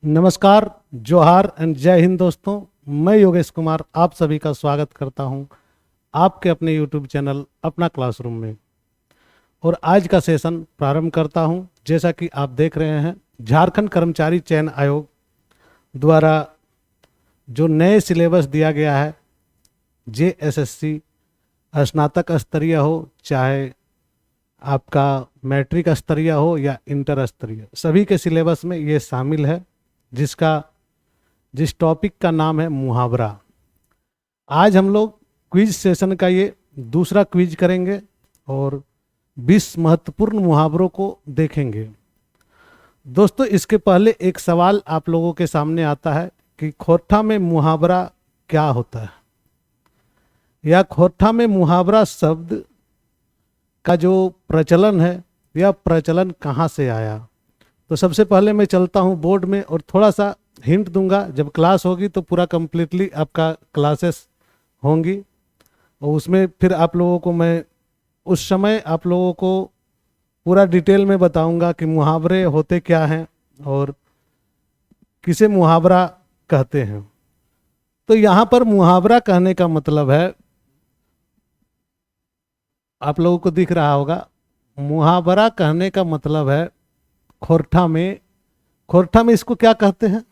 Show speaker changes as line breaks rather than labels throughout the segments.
नमस्कार, जोहार एंड जय हिंद दोस्तों। मैं योगेश कुमार आप सभी का स्वागत करता हूं आपके अपने यूट्यूब चैनल अपना क्लासरूम में। और आज का सेशन प्रारंभ करता हूं। जैसा कि आप देख रहे हैं, झारखंड कर्मचारी चयन आयोग द्वारा जो नए सिलेबस दिया गया है, जेएसएससी स्नातक स्तरीय हो, चाहे आपका मैट्रिक स्तरीय हो या इंटर स्तरीय, सभी के सिलेबस में ये शामिल है, जिस टॉपिक का नाम है मुहावरा। आज हम लोग क्विज सेशन का ये दूसरा क्विज करेंगे और 20 महत्वपूर्ण मुहावरों को देखेंगे। दोस्तों, इसके पहले एक सवाल आप लोगों के सामने आता है कि खोरठा में मुहावरा क्या होता है, या खोरठा में मुहावरा शब्द का जो प्रचलन है, यह प्रचलन कहाँ से आया। तो सबसे पहले मैं चलता हूँ बोर्ड में और थोड़ा सा हिंट दूंगा। जब क्लास होगी तो पूरा कंप्लीटली आपका क्लासेस होंगी और उसमें फिर आप लोगों को मैं उस समय आप लोगों को पूरा डिटेल में बताऊंगा कि मुहावरे होते क्या हैं और किसे मुहावरा कहते हैं। तो यहाँ पर मुहावरा कहने का मतलब है, आप लोगों को दिख रहा होगा, मुहावरा कहने का मतलब है खोरठा में इसको क्या कहते हैं?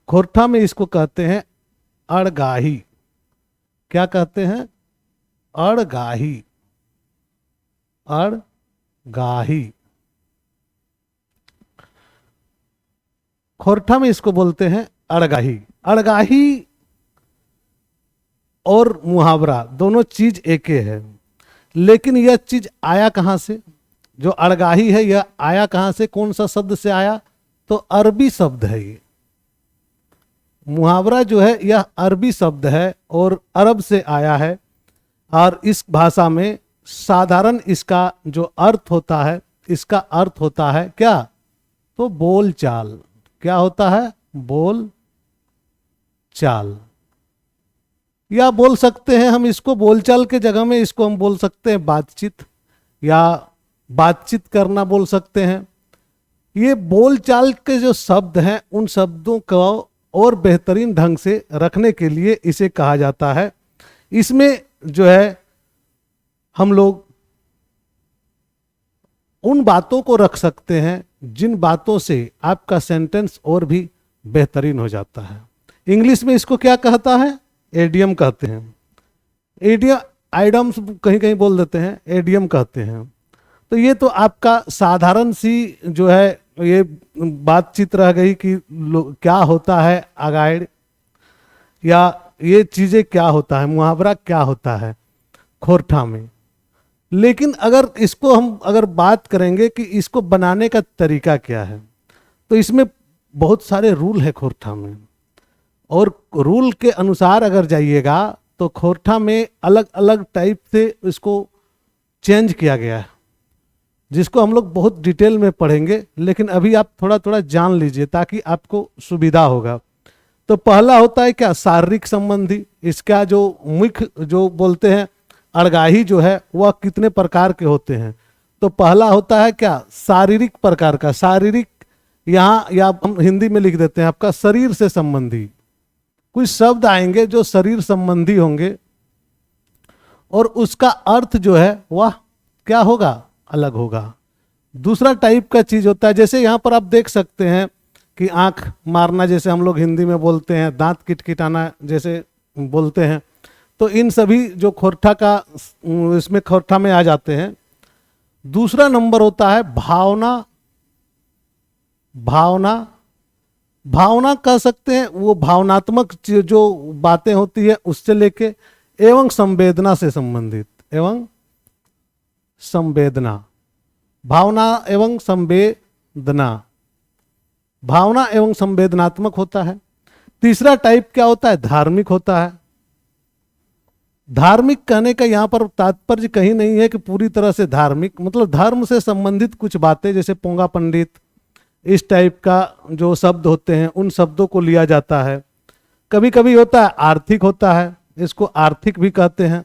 खोरठा में इसको कहते हैं अड़गाही। क्या कहते हैं? अड़गाही। अड़गाही खोरठा में इसको बोलते हैं अड़गाही। अड़गाही और मुहावरा दोनों चीज एक ही है, लेकिन यह चीज आया कहां से? जो अड़गाही है यह आया कहां से, कौन सा शब्द से आया? तो अरबी शब्द है ये मुहावरा जो है, यह अरबी शब्द है और अरब से आया है। और इस भाषा में साधारण इसका जो अर्थ होता है, इसका अर्थ होता है क्या? तो बोल चाल। क्या होता है? बोल चाल। या बोल सकते हैं हम इसको, बोलचाल के जगह में इसको हम बोल सकते हैं बातचीत, या बातचीत करना बोल सकते हैं। ये बोलचाल के जो शब्द हैं, उन शब्दों को और बेहतरीन ढंग से रखने के लिए इसे कहा जाता है। इसमें जो है हम लोग उन बातों को रख सकते हैं जिन बातों से आपका सेंटेंस और भी बेहतरीन हो जाता है। इंग्लिश में इसको क्या कहता है? एडियम कहते हैं। एडियम, आइडम्स कहीं कहीं बोल देते हैं, एडियम कहते हैं। तो ये तो आपका साधारण सी जो है ये बातचीत रह गई कि क्या होता है अगाइड, या ये चीजें क्या होता है, मुहावरा क्या होता है खोरठा में। लेकिन अगर इसको हम अगर बात करेंगे कि इसको बनाने का तरीका क्या है, तो इसमें बहुत सारे रूल है खोरठा में। और रूल के अनुसार अगर जाइएगा तो खोरठा में अलग अलग टाइप से इसको चेंज किया गया है, जिसको हम लोग बहुत डिटेल में पढ़ेंगे, लेकिन अभी आप थोड़ा थोड़ा जान लीजिए ताकि आपको सुविधा होगा। तो पहला होता है क्या? शारीरिक संबंधी। इसका जो मुख्य जो बोलते हैं अड़गाही जो है वह कितने प्रकार के होते हैं? तो पहला होता है क्या? शारीरिक प्रकार का। शारीरिक यहाँ या हम हिंदी में लिख देते हैं आपका शरीर से संबंधी। कुछ शब्द आएंगे जो शरीर संबंधी होंगे और उसका अर्थ जो है वह क्या होगा? अलग होगा। दूसरा टाइप का चीज होता है, जैसे यहाँ पर आप देख सकते हैं कि आंख मारना, जैसे हम लोग हिंदी में बोलते हैं, दांत किटकिटाना जैसे बोलते हैं। तो इन सभी जो खोरठा का इसमें खोरठा में आ जाते हैं। दूसरा नंबर होता है भावना। भावना भावना कह सकते हैं वो भावनात्मक जो बातें होती है उससे लेके एवं संवेदना से संबंधित। एवं संवेदना, भावना एवं संवेदना, भावना एवं संवेदनात्मक होता है। तीसरा टाइप क्या होता है? धार्मिक होता है। धार्मिक कहने का यहाँ पर तात्पर्य कहीं नहीं है कि पूरी तरह से धार्मिक, मतलब धर्म से संबंधित कुछ बातें, जैसे पोंगा पंडित, इस टाइप का जो शब्द होते हैं उन शब्दों को लिया जाता है। कभी कभी होता है आर्थिक होता है, इसको आर्थिक भी कहते हैं।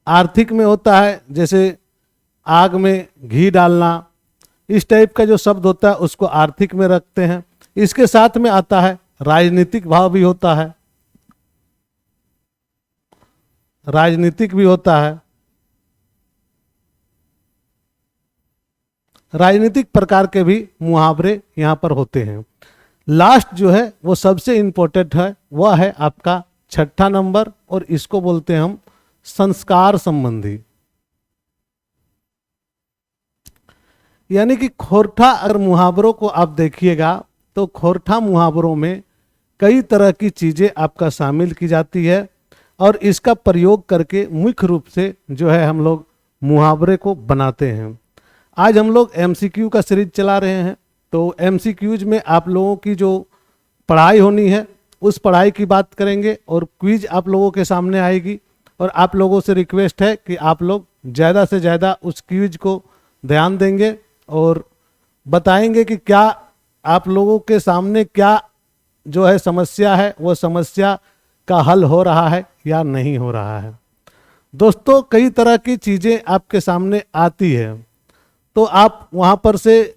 आर्थिक में होता है जैसे आग में घी डालना, इस टाइप का जो शब्द होता है उसको आर्थिक में रखते हैं। इसके साथ में आता है राजनीतिक भाव भी होता है, राजनीतिक भी होता है, राजनीतिक प्रकार के भी मुहावरे यहां पर होते हैं। लास्ट जो है वो सबसे इंपॉर्टेंट है, वह है आपका 6ठा नंबर, और इसको बोलते हैं हम संस्कार संबंधी। यानी कि खोरठा अगर मुहावरों को आप देखिएगा तो खोरठा मुहावरों में कई तरह की चीजें आपका शामिल की जाती है, और इसका प्रयोग करके मुख्य रूप से जो है हम लोग मुहावरे को बनाते हैं। आज हम लोग एमसीक्यू का सीरीज चला रहे हैं, तो एमसीक्यूज में आप लोगों की जो पढ़ाई होनी है उस पढ़ाई की बात करेंगे, और क्विज आप लोगों के सामने आएगी। और आप लोगों से रिक्वेस्ट है कि आप लोग ज़्यादा से ज़्यादा उस क्विज को ध्यान देंगे और बताएंगे कि क्या आप लोगों के सामने क्या जो है समस्या है, वो समस्या का हल हो रहा है या नहीं हो रहा है। दोस्तों, कई तरह की चीज़ें आपके सामने आती है, तो आप वहाँ पर से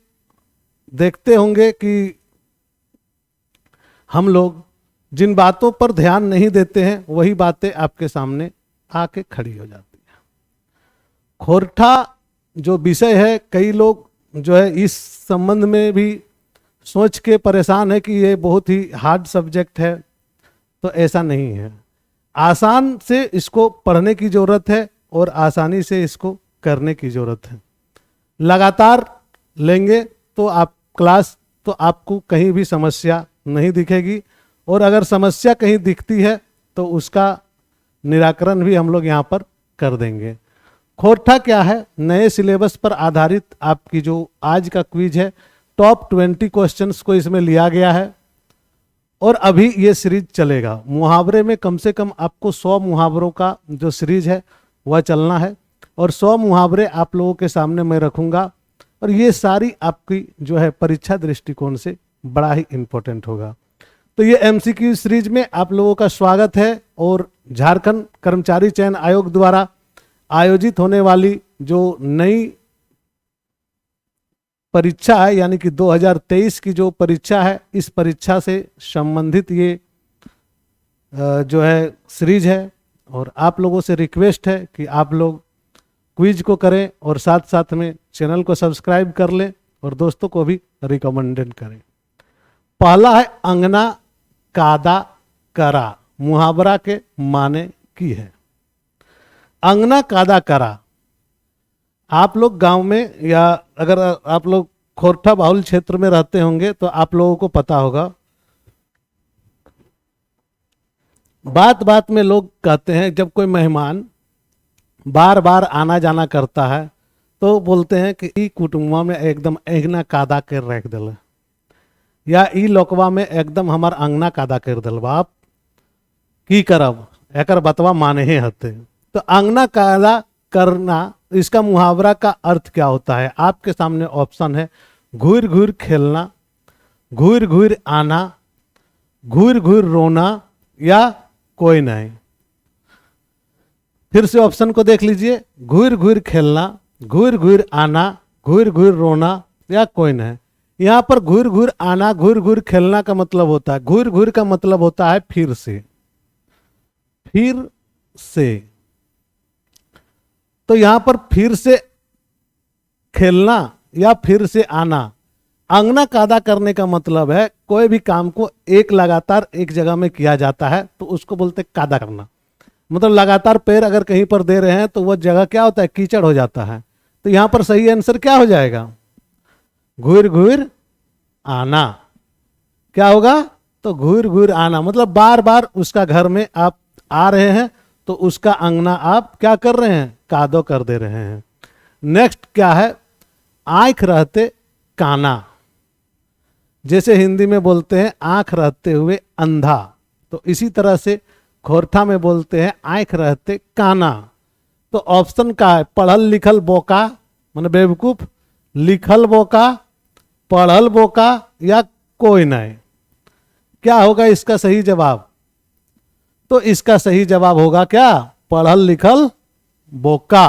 देखते होंगे कि हम लोग जिन बातों पर ध्यान नहीं देते हैं वही बातें आपके सामने आके खड़ी हो जाती है। खोरठा जो विषय है, कई लोग जो है इस संबंध में भी सोच के परेशान है कि ये बहुत ही हार्ड सब्जेक्ट है, तो ऐसा नहीं है। आसान से इसको पढ़ने की ज़रूरत है और आसानी से इसको करने की ज़रूरत है। लगातार लेंगे तो आप क्लास, तो आपको कहीं भी समस्या नहीं दिखेगी, और अगर समस्या कहीं दिखती है तो उसका निराकरण भी हम लोग यहाँ पर कर देंगे। खोरठा क्या है? नए सिलेबस पर आधारित आपकी जो आज का क्विज है, टॉप 20 क्वेश्चंस को इसमें लिया गया है, और अभी ये सीरीज चलेगा। मुहावरे में कम से कम आपको 100 मुहावरों का जो सीरीज है वह चलना है, और 100 मुहावरे आप लोगों के सामने मैं रखूँगा, और ये सारी आपकी जो है परीक्षा दृष्टिकोण से बड़ा ही इम्पोर्टेंट होगा। तो ये एमसीक्यू सीरीज में आप लोगों का स्वागत है, और झारखंड कर्मचारी चयन आयोग द्वारा आयोजित होने वाली जो नई परीक्षा है, यानी कि 2023 की जो परीक्षा है, इस परीक्षा से संबंधित ये जो है सीरीज है, और आप लोगों से रिक्वेस्ट है कि आप लोग क्विज को करें और साथ साथ में चैनल को सब्सक्राइब कर लें और दोस्तों को भी रिकमेंडेड करें। पहला है अंगना कादा करा, मुहावरा के माने की है। अंगना कादा करा, आप लोग गांव में या अगर आप लोग खोरठा बाहुल क्षेत्र में रहते होंगे तो आप लोगों को पता होगा, बात बात में लोग कहते हैं, जब कोई मेहमान बार बार आना जाना करता है तो बोलते हैं कि ई कुटुंबा में एकदम अंगना कादा कर रख दिल, या ई लोकवा में एकदम हमार अंगना कादा कर दिल, बाप की करब एकर बतवा माने ही हते। तो अंगना कादा करना, इसका मुहावरा का अर्थ क्या होता है? आपके सामने ऑप्शन है, घूर घूर खेलना, घूर घूर आना, घूर घूर रोना, या कोई नहीं। फिर से ऑप्शन को देख लीजिए, घूर घूर खेलना, घूर घूर आना, घूर घूर रोना, या कोई नहीं। यहाँ पर घूर घूर आना, घूर घूर खेलना का मतलब होता है, घूर घूर का मतलब होता है फिर से, फिर से। तो यहाँ पर फिर से खेलना या फिर से आना, अंगना कादा करने का मतलब है कोई भी काम को एक लगातार एक जगह में किया जाता है तो उसको बोलते कादा करना। मतलब लगातार पैर अगर कहीं पर दे रहे हैं तो वह जगह क्या होता है, कीचड़ हो जाता है। तो यहाँ पर सही आंसर क्या हो जाएगा? घूर घूर आना। क्या होगा? तो घूर घूर आना मतलब बार बार उसका घर में आप आ रहे हैं तो उसका अंगना आप क्या कर रहे हैं, कादो कर दे रहे हैं। नेक्स्ट क्या है? आंख रहते काना, जैसे हिंदी में बोलते हैं आंख रहते हुए अंधा, तो इसी तरह से खोरठा में बोलते हैं आंख रहते काना। तो ऑप्शन का है, पढ़ल लिखल बोका माने बेवकूफ, लिखल बोका, पढ़ल बोका, या कोई नहीं। क्या होगा इसका सही जवाब? तो इसका सही जवाब होगा क्या? पढ़ल लिखल बोका।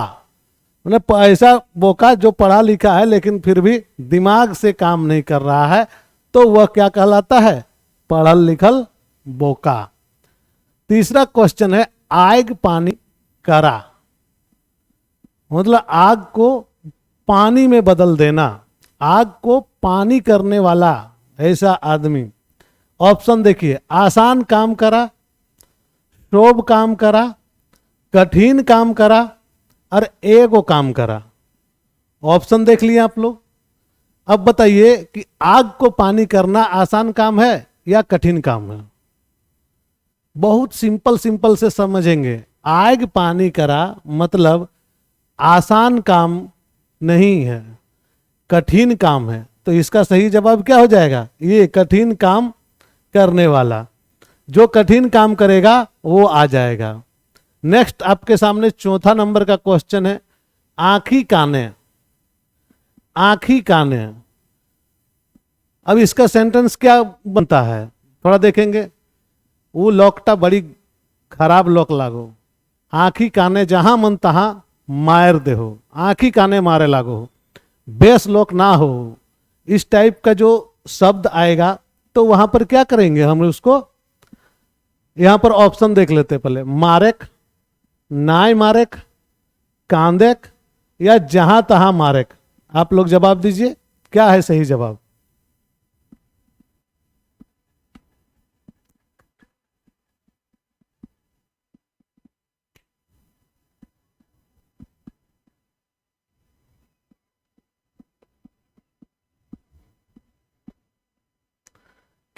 मतलब ऐसा बोका जो पढ़ा लिखा है लेकिन फिर भी दिमाग से काम नहीं कर रहा है, तो वह क्या कहलाता है? पढ़ल लिखल बोका। तीसरा क्वेश्चन है आग पानी करा, मतलब आग को पानी में बदल देना, आग को पानी करने वाला ऐसा आदमी। ऑप्शन देखिए, आसान काम करा, शोभ काम करा, कठिन काम करा और एगो काम करा। ऑप्शन देख लिए आप लोग। अब बताइए कि आग को पानी करना आसान काम है या कठिन काम है? बहुत सिंपल सिंपल से समझेंगे। आग पानी करा मतलब आसान काम नहीं है, कठिन काम है। तो इसका सही जवाब क्या हो जाएगा? ये कठिन काम करने वाला, जो कठिन काम करेगा वो आ जाएगा। नेक्स्ट आपके सामने चौथा नंबर का क्वेश्चन है आंखी काने। आंखी काने, अब इसका सेंटेंस क्या बनता है थोड़ा देखेंगे। वो लोकटा बड़ी खराब लोक लागो, आंखी काने जहां मन तहां मार दे हो, आंखी काने मारे लागो हो, बेस लोक ना हो, इस टाइप का जो शब्द आएगा तो वहां पर क्या करेंगे हम उसको? यहां पर ऑप्शन देख लेते पहले, मारेक, नाय मारेक, कांदेक या जहां तहां मारेक। आप लोग जवाब दीजिए, क्या है सही जवाब?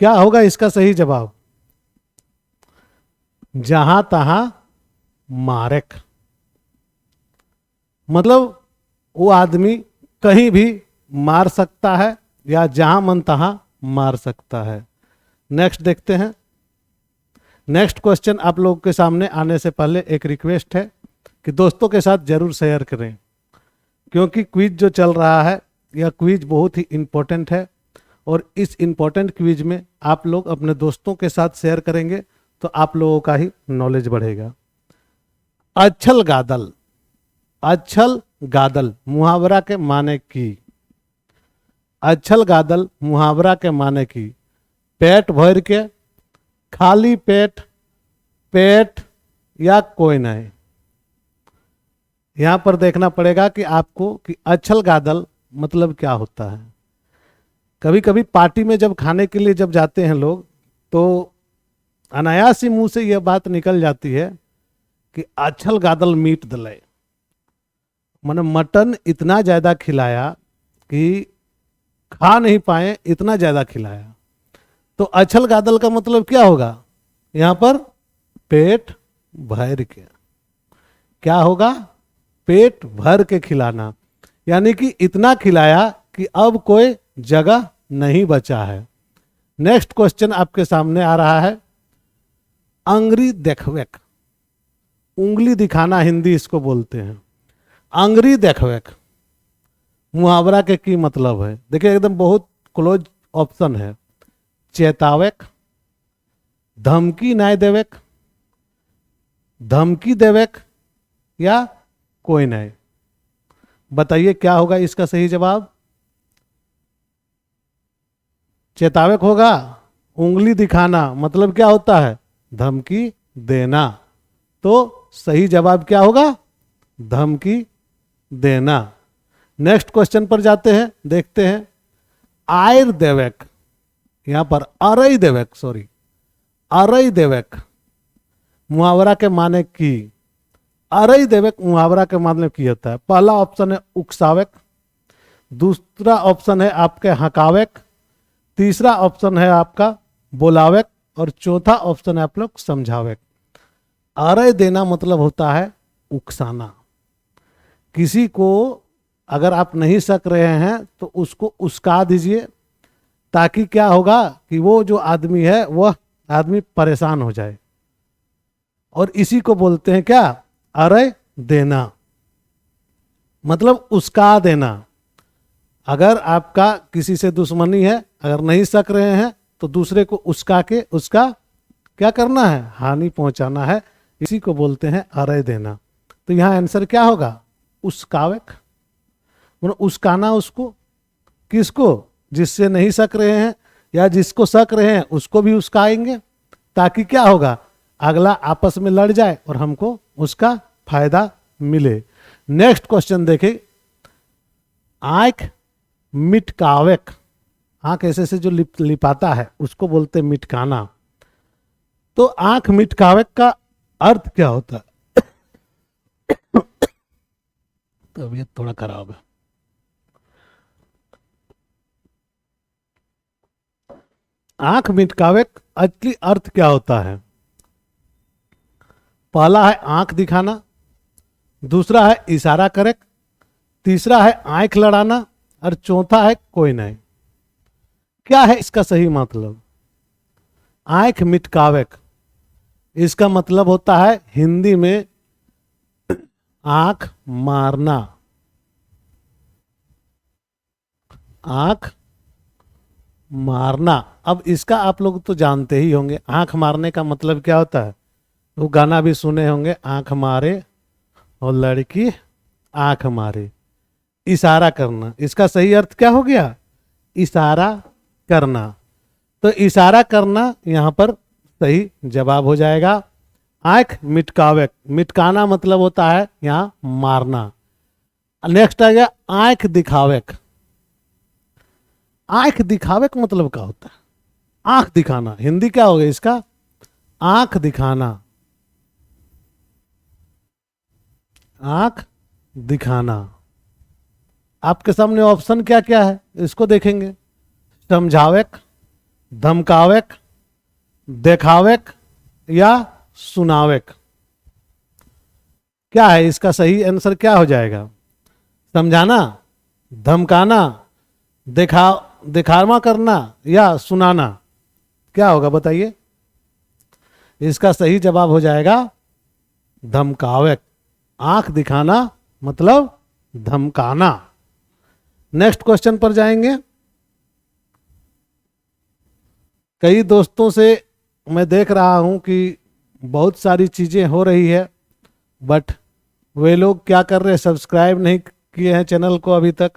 क्या होगा इसका सही जवाब? जहां तहां मारेक, मतलब वो आदमी कहीं भी मार सकता है या जहां मन तहां मार सकता है। नेक्स्ट देखते हैं। नेक्स्ट क्वेश्चन आप लोगों के सामने आने से पहले एक रिक्वेस्ट है कि दोस्तों के साथ जरूर शेयर करें, क्योंकि क्विज जो चल रहा है यह क्विज बहुत ही इम्पोर्टेंट है और इस इम्पोर्टेंट क्विज में आप लोग अपने दोस्तों के साथ शेयर करेंगे तो आप लोगों का ही नॉलेज बढ़ेगा। अच्छल गादल, अच्छल गादल मुहावरा के माने की। अच्छल गादल मुहावरा के माने की पेट भर के, खाली पेट, पेट या कोई नहीं। यहां पर देखना पड़ेगा कि आपको कि अच्छल गादल मतलब क्या होता है। कभी कभी पार्टी में जब खाने के लिए जब जाते हैं लोग तो अनायास ही मुंह से यह बात निकल जाती है कि अच्छल गादल मीट दले, मैंने मटन इतना ज़्यादा खिलाया कि खा नहीं पाए, इतना ज़्यादा खिलाया। तो अच्छल गादल का मतलब क्या होगा? यहाँ पर पेट भर के, क्या होगा? पेट भर के खिलाना, यानी कि इतना खिलाया कि अब कोई जगह नहीं बचा है। नेक्स्ट क्वेश्चन आपके सामने आ रहा है अंगरी देखवेक, उंगली दिखाना हिंदी इसको बोलते हैं। अंगरी देखवेक मुहावरा के की मतलब है? देखिए एकदम बहुत क्लोज ऑप्शन है। चेतावेक, धमकी नहीं देवेक, धमकी देवेक या कोई नहीं। बताइए क्या होगा इसका सही जवाब? चेतावेक होगा। उंगली दिखाना मतलब क्या होता है? धमकी देना। तो सही जवाब क्या होगा? धमकी देना। नेक्स्ट क्वेश्चन पर जाते हैं, देखते हैं। आयर देवेक, यहां पर अरई देवेक, सॉरी अरई देवेक मुहावरा के माने की। अरई देवेक मुहावरा के माने की होता है। पहला ऑप्शन है उकसावेक, दूसरा ऑप्शन है आपके हकावेक, तीसरा ऑप्शन है आपका बोलावेक और चौथा ऑप्शन है आप लोग समझावेक। अरय देना मतलब होता है उकसाना। किसी को अगर आप नहीं सक रहे हैं तो उसको उस्का दीजिए, ताकि क्या होगा कि वो जो आदमी है वह आदमी परेशान हो जाए। और इसी को बोलते हैं क्या? अरय देना, मतलब उस्का देना। अगर आपका किसी से दुश्मनी है, अगर नहीं सक रहे हैं तो दूसरे को उस्का के उसका क्या करना है? हानि पहुंचाना है। इसी को बोलते हैं अरय देना। तो यहाँ आंसर क्या होगा? उसकावेक, मतलब उसकाना उसको, किसको, जिससे नहीं सक रहे हैं या जिसको सक रहे हैं उसको भी उसकाएंगे, ताकि क्या होगा, अगला आपस में लड़ जाए और हमको उसका फायदा मिले। नेक्स्ट क्वेश्चन देखिए, आंख मिटकावेक, आंख ऐसे से जो लिपाता है उसको बोलते हैं मिटकाना। तो आंख मिटकावेक का अर्थ क्या होता है? तबीयत थोड़ा खराब है। आंख मिटकावेक असली अर्थ क्या होता है? पहला है आंख दिखाना, दूसरा है इशारा करेक, तीसरा है आंख लड़ाना और चौथा है कोई नहीं। क्या है इसका सही मतलब? आंख मिटकावेक, इसका मतलब होता है हिंदी में आंख मारना, आंख मारना। अब इसका आप लोग तो जानते ही होंगे, आंख मारने का मतलब क्या होता है, वो गाना भी सुने होंगे, आंख मारे और लड़की आंख मारे। इशारा करना, इसका सही अर्थ क्या हो गया? इशारा करना। तो इशारा करना यहां पर सही जवाब हो जाएगा। आंख मिटकावेक, मिटकाना मतलब होता है यहां मारना। नेक्स्ट आ गया आंख दिखावेक। आंख दिखावेक मतलब क्या होता है? आंख दिखाना, हिंदी क्या होगा इसका? आंख दिखाना, आंख दिखाना। आपके सामने ऑप्शन क्या क्या है इसको देखेंगे, समझावेक, धमकावेक, देखावेक या सुनावेक। क्या है इसका सही आंसर, क्या हो जाएगा? समझाना, धमकाना, दिखावा करना या सुनाना, क्या होगा बताइए? इसका सही जवाब हो जाएगा धमकावेक। आंख दिखाना मतलब धमकाना। नेक्स्ट क्वेश्चन पर जाएंगे। कई दोस्तों से मैं देख रहा हूं कि बहुत सारी चीजें हो रही है, बट वे लोग क्या कर रहे हैं, सब्सक्राइब नहीं किए हैं चैनल को अभी तक।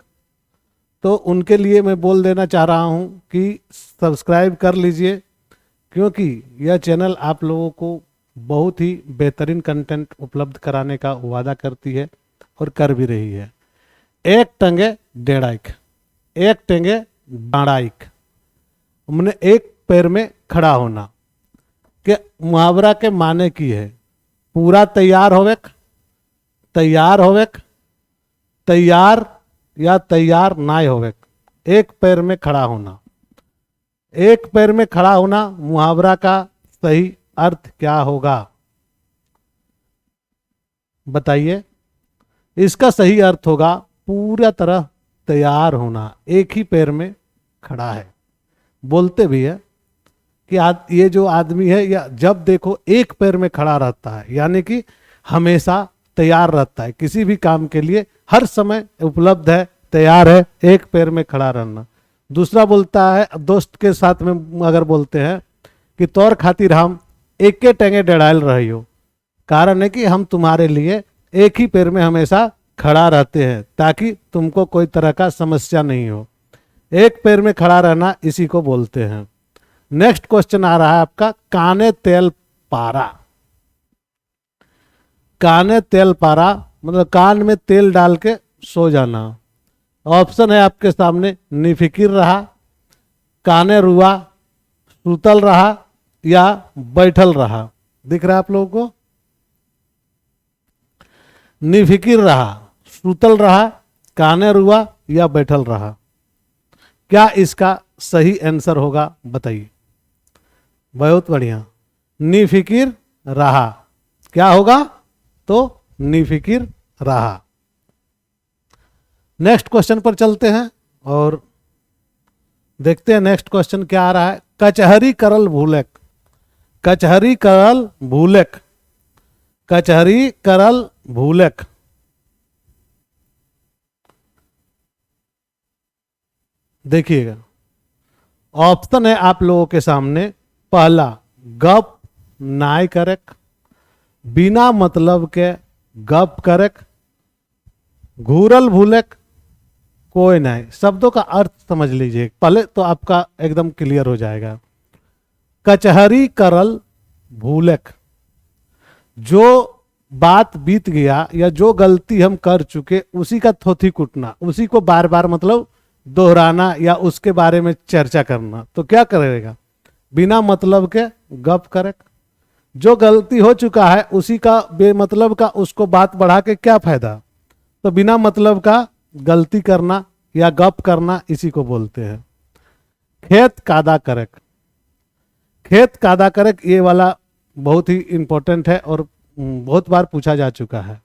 तो उनके लिए मैं बोल देना चाह रहा हूं कि सब्सक्राइब कर लीजिए, क्योंकि यह चैनल आप लोगों को बहुत ही बेहतरीन कंटेंट उपलब्ध कराने का वादा करती है और कर भी रही है। एक टंगे डेढ़ाइक, एक टंगे डाढ़ाइक, हमने एक पैर में खड़ा होना के मुहावरा के माने की है पूरा तैयार होवेक, तैयार होवेक, तैयार या तैयार नाय होवेक। एक पैर में खड़ा होना, एक पैर में खड़ा होना मुहावरा का सही अर्थ क्या होगा बताइए? इसका सही अर्थ होगा पूरा तरह तैयार होना, एक ही पैर में खड़ा है। बोलते भी है कि ये जो आदमी है या जब देखो एक पैर में खड़ा रहता है, यानी कि हमेशा तैयार रहता है, किसी भी काम के लिए हर समय उपलब्ध है, तैयार है, एक पैर में खड़ा रहना। दूसरा बोलता है, दोस्त के साथ में अगर बोलते हैं कि तौर खातिर हम एक टंगे डड़ायल रही हो, कारण है कि हम तुम्हारे लिए एक ही पैर में हमेशा खड़ा रहते हैं ताकि तुमको कोई तरह का समस्या नहीं हो। एक पैर में खड़ा रहना इसी को बोलते हैं। नेक्स्ट क्वेश्चन आ रहा है आपका, काने तेल पारा। काने तेल पारा मतलब कान में तेल डाल के सो जाना। ऑप्शन है आपके सामने, निफिकिर रहा, काने रुआ, सुतल रहा या बैठल रहा। दिख रहा है आप लोगों को? निफिकिर रहा, सुतल रहा, काने रुआ या बैठल रहा। क्या इसका सही आंसर होगा बताइए? बहुत बढ़िया, निफिकिर रहा। क्या होगा? तो निफिकिर रहा। नेक्स्ट क्वेश्चन पर चलते हैं और देखते हैं नेक्स्ट क्वेश्चन क्या आ रहा है। कचहरी करल भूलेक, कचहरी करल भूलेक, कचहरी करल भूलेक। देखिएगा, ऑप्शन है आप लोगों के सामने। पहला, गप नाय करक, बिना मतलब के गप करक। घूरल भूलक कोई नहीं, शब्दों का अर्थ समझ लीजिए पहले तो आपका एकदम क्लियर हो जाएगा। कचहरी करल भूलक, जो बात बीत गया या जो गलती हम कर चुके उसी का थोथी कुटना, उसी को बार बार मतलब दोहराना या उसके बारे में चर्चा करना। तो क्या करेगा, बिना मतलब के गप करे। जो गलती हो चुका है उसी का बेमतलब का उसको बात बढ़ा के क्या फायदा। तो बिना मतलब का गलती करना या गप करना इसी को बोलते हैं। खेत कादा करक, खेत कादा करक ये वाला बहुत ही इंपॉर्टेंट है और बहुत बार पूछा जा चुका है।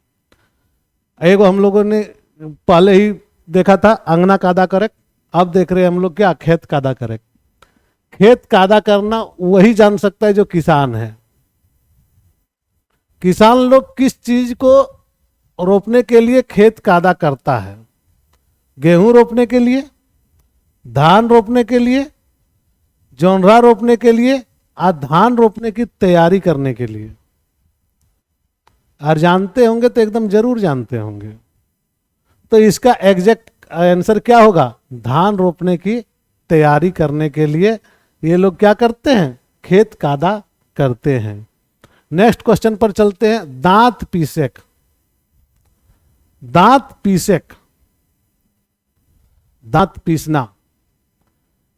एगो हम लोगों ने पहले ही देखा था अंगना कादा करक, अब देख रहे हैं हम लोग क्या, खेत कादा करक। खेत कादा करना वही जान सकता है जो किसान है। किसान लोग किस चीज को रोपने के लिए खेत कादा करता है, गेहूं रोपने के लिए, धान रोपने के लिए, जोनरा रोपने के लिए, और धान रोपने की तैयारी करने के लिए। और जानते होंगे तो एकदम जरूर जानते होंगे। तो इसका एग्जैक्ट आंसर क्या होगा, धान रोपने की तैयारी करने के लिए ये लोग क्या करते हैं, खेत कादा करते हैं। नेक्स्ट क्वेश्चन पर चलते हैं। दांत पीसेक, दांत पीसेक, दांत पीसना।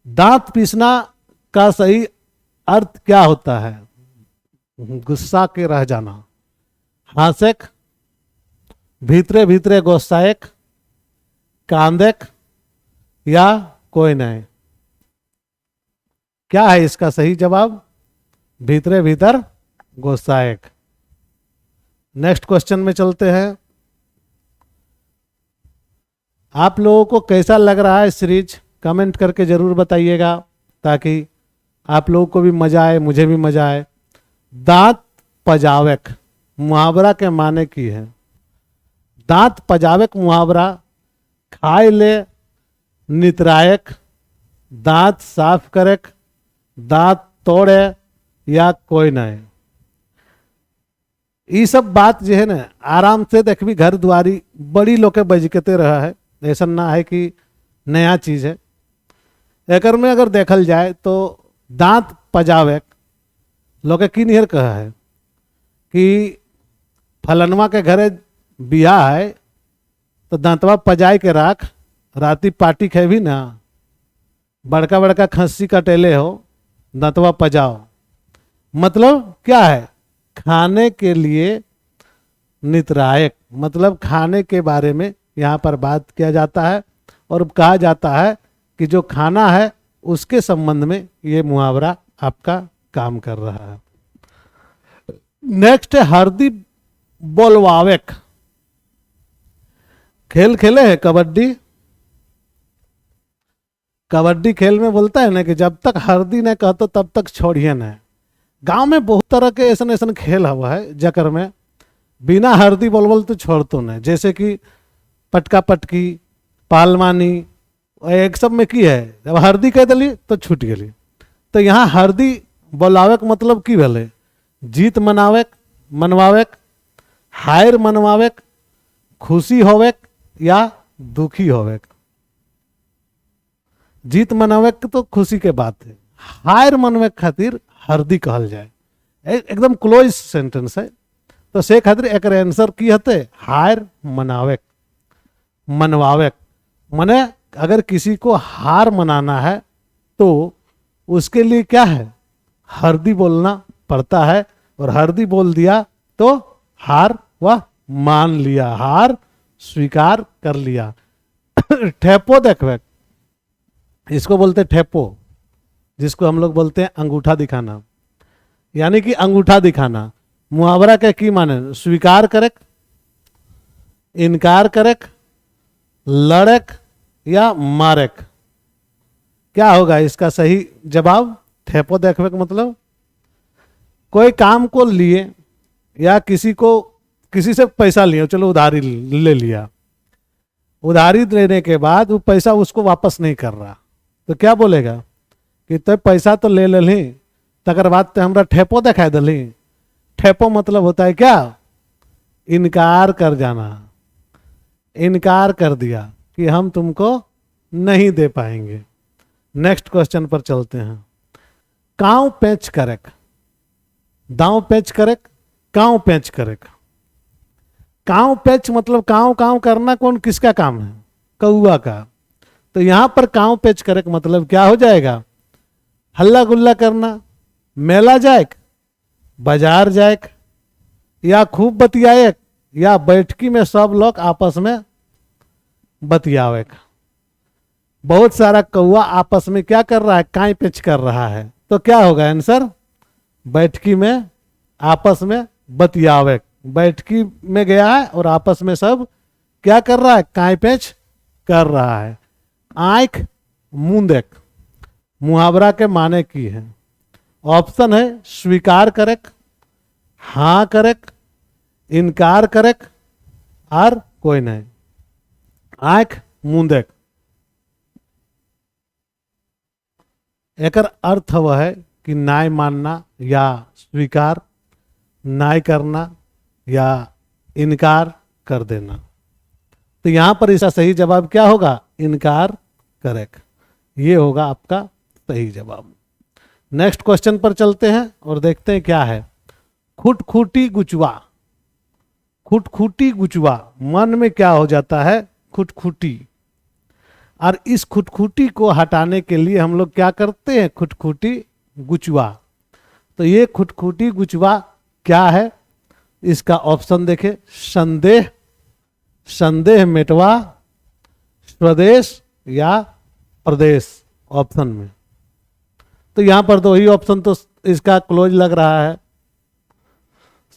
दांत पीसना का सही अर्थ क्या होता है, गुस्सा के रह जाना, हासेक, भीतरे भीतरे गोस्साएक, कांदेक या कोई नहीं। क्या है इसका सही जवाब, भीतरे भीतर गोस्साएक। नेक्स्ट क्वेश्चन में चलते हैं। आप लोगों को कैसा लग रहा है सीरीज, कमेंट करके जरूर बताइएगा ताकि आप लोगों को भी मजा आए, मुझे भी मजा आए। दांत पजावेक मुहावरा के माने की है। दांत पजावेक मुहावरा, खाए ले नितरायक, दांत साफ करक, दांत तोड़े या कोई नहीं। ये सब बात जो है ना आराम से देखबी घर द्वारी बड़ी लोग के बजकते रहा है, ऐसा ना है कि नया चीज है। एकर में अगर देखल जाए तो दांत पजावेक लोग की निहर कहा है कि फलनवा के घरे बियाह है तो दांतवा पजाए के राख, राती पार्टी खेबी ना, बड़का बड़का खस्सी कटेले हो, दांतवा पजाओ। मतलब क्या है, खाने के लिए नितरायक, मतलब खाने के बारे में यहाँ पर बात किया जाता है और कहा जाता है कि जो खाना है उसके संबंध में ये मुहावरा आपका काम कर रहा है। नेक्स्ट है हरदी बोलवावेक। खेल खेले हैं कबड्डी, कबड्डी खेल में बोलता है ना कि जब तक हरदी न कहतो तब तक छोड़िए न। गांव में बहुत तरह के ऐसा ऐसा खेल हुआ है जकर में बिना हरदी बोलबल तो छोड़तो न, जैसे कि पटका पटकी, पालमानी, एक सब में की है जब हरदी कह दिली तो छूट गई। तो यहाँ हरदी बोलावे का मतलब की भले, जीत मनावे मनवावे, हायर मनवावे, खुशी होवे या दुखी होवे। जीत मनावे तो खुशी के बात है, हायर मनवे खातिर हरदी कहल जाए। एकदम क्लोज सेंटेंस है। तो से खातिर एक आंसर की हते हायर मनावे मनवावे। मने अगर किसी को हार मनाना है तो उसके लिए क्या है, हरदी बोलना पड़ता है। और हरदी बोल दिया तो हार वह मान लिया, हार स्वीकार कर लिया। ठेपो देखवे, इसको बोलते ठेपो, जिसको हम लोग बोलते हैं अंगूठा दिखाना, यानी कि अंगूठा दिखाना। मुहावरा के की माने, स्वीकार करक, इनकार करक, लड़क या मारक। क्या होगा इसका सही जवाब, ठेपो देखवे का मतलब कोई काम को लिए या किसी से पैसा लिए, चलो उधारी ले लिया, उधारी लेने के बाद वो पैसा उसको वापस नहीं कर रहा तो क्या बोलेगा कि तो पैसा तो ले ली तकर बाद तो हमरा ठेपो दिखाई दिली। ठेपो मतलब होता है क्या, इनकार कर जाना। इनकार कर दिया कि हम तुमको नहीं दे पाएंगे। नेक्स्ट क्वेश्चन पर चलते हैं। कांव पेच करेक, दांव पेच करेक, कांव पेच करेक। कांव पेच मतलब कांव कांव करना कौन किसका काम है? कौआ का। तो यहां पर कांव पेच करेक मतलब क्या हो जाएगा? हल्ला गुल्ला करना, मेला जाएक, बाजार जाएक, या खूब बतियाएक, या बैठकी में सब लोग आपस में बतियावेक। बहुत सारा कौआ आपस में क्या कर रहा है? काई पेच कर रहा है। तो क्या होगा आंसर? बैठकी में आपस में बतियावे। बैठकी में गया है और आपस में सब क्या कर रहा है? काई पेच कर रहा है। आंख मूंदेक मुहावरा के माने की है। ऑप्शन है स्वीकार करेक, हाँ करेक, इनकार करेक और कोई नहीं। आंख मूंदेक एकर अर्थ वह है कि न्याय मानना या स्वीकार, न्याय करना या इनकार कर देना। तो यहां पर इसका सही जवाब क्या होगा? इनकार करेक्ट। ये होगा आपका सही जवाब। नेक्स्ट क्वेश्चन पर चलते हैं और देखते हैं क्या है। खुटखुटी गुचवा, खुटखुटी गुचवा मन में क्या हो जाता है? खुटखुटी। और इस खुटखुटी को हटाने के लिए हम लोग क्या करते हैं? खुटखुटी गुचवा। तो ये खुटखुटी गुचवा क्या है? इसका ऑप्शन देखें। संदेह, संदेह मिटवा, स्वदेश या प्रदेश ऑप्शन में। तो यहां पर दो ही ऑप्शन तो इसका क्लोज लग रहा है।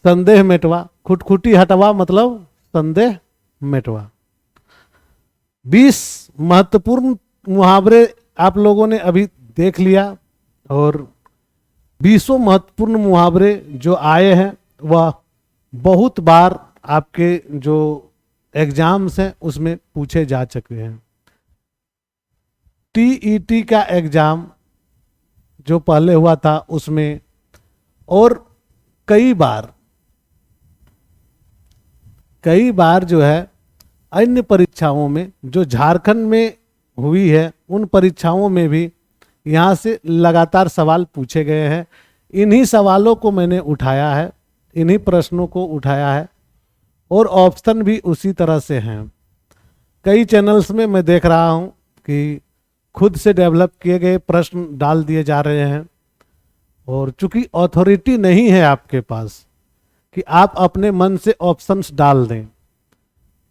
संदेह मिटवा, खुटखुटी हटवा मतलब संदेह मिटवा। 20 महत्वपूर्ण मुहावरे आप लोगों ने अभी देख लिया और 20 महत्वपूर्ण मुहावरे जो आए हैं वह बहुत बार आपके जो एग्जाम्स हैं उसमें पूछे जा चुके हैं। टीईटी का एग्जाम जो पहले हुआ था उसमें और कई बार जो है अन्य परीक्षाओं में जो झारखंड में हुई है उन परीक्षाओं में भी यहाँ से लगातार सवाल पूछे गए हैं। इन्हीं सवालों को मैंने उठाया है, इन्हीं प्रश्नों को उठाया है और ऑप्शन भी उसी तरह से हैं। कई चैनल्स में मैं देख रहा हूँ कि खुद से डेवलप किए गए प्रश्न डाल दिए जा रहे हैं और चूंकि अथॉरिटी नहीं है आपके पास कि आप अपने मन से ऑप्शंस डाल दें।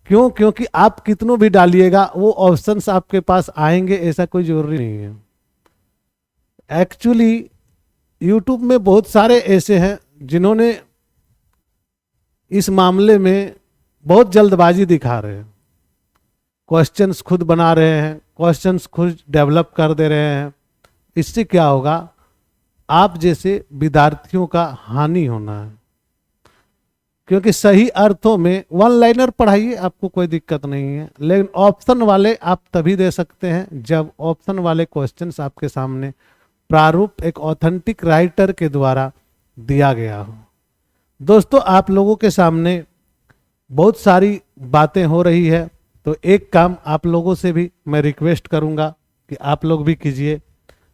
क्यों? क्योंकि आप कितनों भी डालिएगा वो ऑप्शंस आपके पास आएंगे ऐसा कोई जरूरी नहीं है। एक्चुअली यूट्यूब में बहुत सारे ऐसे हैं जिन्होंने इस मामले में बहुत जल्दबाजी दिखा रहे हैं। क्वेश्चंस खुद बना रहे हैं, क्वेश्चंस खुद डेवलप कर दे रहे हैं। इससे क्या होगा? आप जैसे विद्यार्थियों का हानि होना है। क्योंकि सही अर्थों में वन लाइनर पढ़ाइए, आपको कोई दिक्कत नहीं है, लेकिन ऑप्शन वाले आप तभी दे सकते हैं जब ऑप्शन वाले क्वेश्चंस आपके सामने प्रारूप एक ऑथेंटिक राइटर के द्वारा दिया गया हो। दोस्तों, आप लोगों के सामने बहुत सारी बातें हो रही है, तो एक काम आप लोगों से भी मैं रिक्वेस्ट करूंगा कि आप लोग भी कीजिए,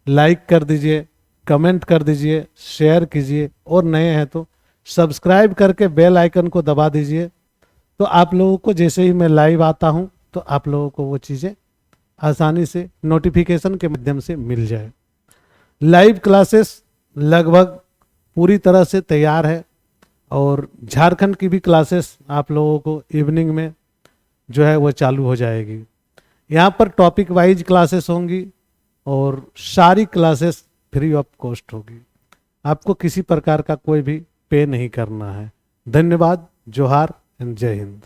लाइक कर दीजिए, कमेंट कर दीजिए, शेयर कीजिए और नए हैं तो सब्सक्राइब करके बेल आइकन को दबा दीजिए। तो आप लोगों को जैसे ही मैं लाइव आता हूं तो आप लोगों को वो चीज़ें आसानी से नोटिफिकेशन के माध्यम से मिल जाए। लाइव क्लासेस लगभग पूरी तरह से तैयार है और झारखंड की भी क्लासेस आप लोगों को इवनिंग में जो है वो चालू हो जाएगी। यहाँ पर टॉपिक वाइज क्लासेस होंगी और सारी क्लासेस फ्री ऑफ कॉस्ट होगी। आपको किसी प्रकार का कोई भी पे नहीं करना है। धन्यवाद, जोहार एंड जय हिंद।